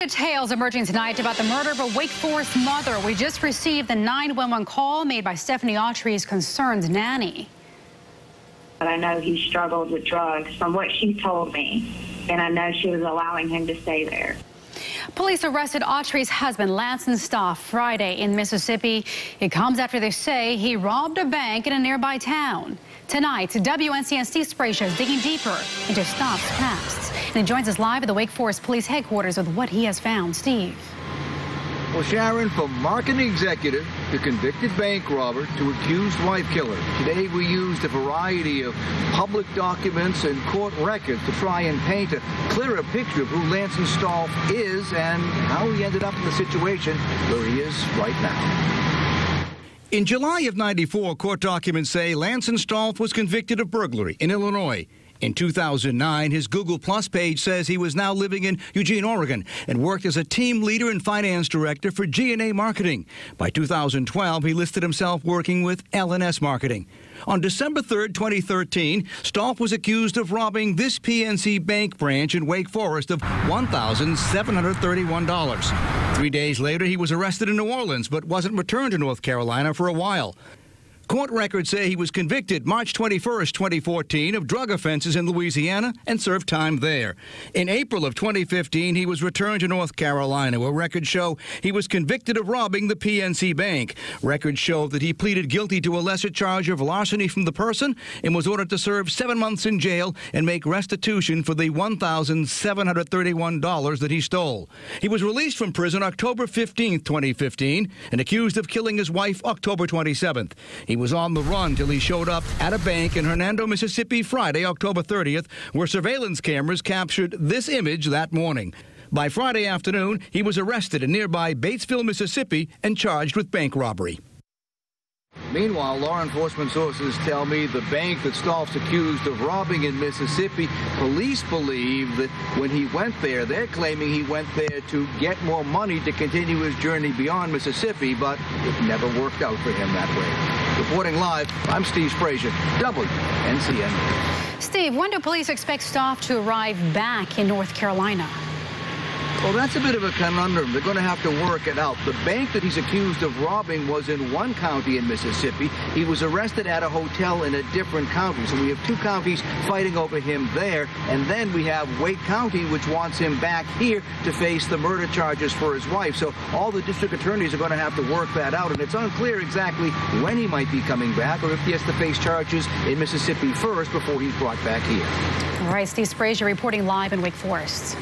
details emerging tonight about the murder of a Wake Forest mother. We just received the 911 call made by Stephanie Autry's concerned nanny. But I know he struggled with drugs from what she told me, and I know she was allowing him to stay there. Police arrested Autry's husband, Lance Stoff, Friday in Mississippi. It comes after they say he robbed a bank in a nearby town. Tonight, WNCN Steve Sprague is digging deeper into Stoff's past. And he joins us live at the Wake Forest Police headquarters with what he has found. Steve. Well, Sharon, from marketing executive to convicted bank robber to accused wife killer. Today we used a variety of public documents and court records to try and paint a clearer picture of who Lance Stoff is and how he ended up in the situation where he is right now. In July of '94, court documents say Lance Stoff was convicted of burglary in Illinois. In 2009, his Google Plus page says he was now living in Eugene, Oregon, and worked as a team leader and finance director for G&A Marketing. By 2012, he listed himself working with L&S Marketing. On December 3, 2013, Stoff was accused of robbing this PNC Bank branch in Wake Forest of $1,731. 3 days later, he was arrested in New Orleans, but wasn't returned to North Carolina for a while. Court records say he was convicted March 21, 2014, of drug offenses in Louisiana and served time there. In April of 2015, he was returned to North Carolina, where records show he was convicted of robbing the PNC Bank. Records show that he pleaded guilty to a lesser charge of larceny from the person and was ordered to serve 7 months in jail and make restitution for the $1,731 that he stole. He was released from prison October 15, 2015, and accused of killing his wife October 27th. He was on the run till he showed up at a bank in Hernando, Mississippi, Friday, October 30th, where surveillance cameras captured this image that morning. By Friday afternoon, he was arrested in nearby Batesville, Mississippi, and charged with bank robbery. Meanwhile, law enforcement sources tell me the bank that Stoff's accused of robbing in Mississippi, police believe that when he went there, they're claiming he went there to get more money to continue his journey beyond Mississippi, but it never worked out for him that way. Reporting live, I'm Steve Sprague, WNCN. Steve, when do police expect Stoff to arrive back in North Carolina? Well, that's a bit of a conundrum. They're going to have to work it out. The bank that he's accused of robbing was in one county in Mississippi. He was arrested at a hotel in a different county. So we have two counties fighting over him there. And then we have Wake County, which wants him back here to face the murder charges for his wife. So all the district attorneys are going to have to work that out. And it's unclear exactly when he might be coming back or if he has to face charges in Mississippi first before he's brought back here. All right, Steve Sprague reporting live in Wake Forest.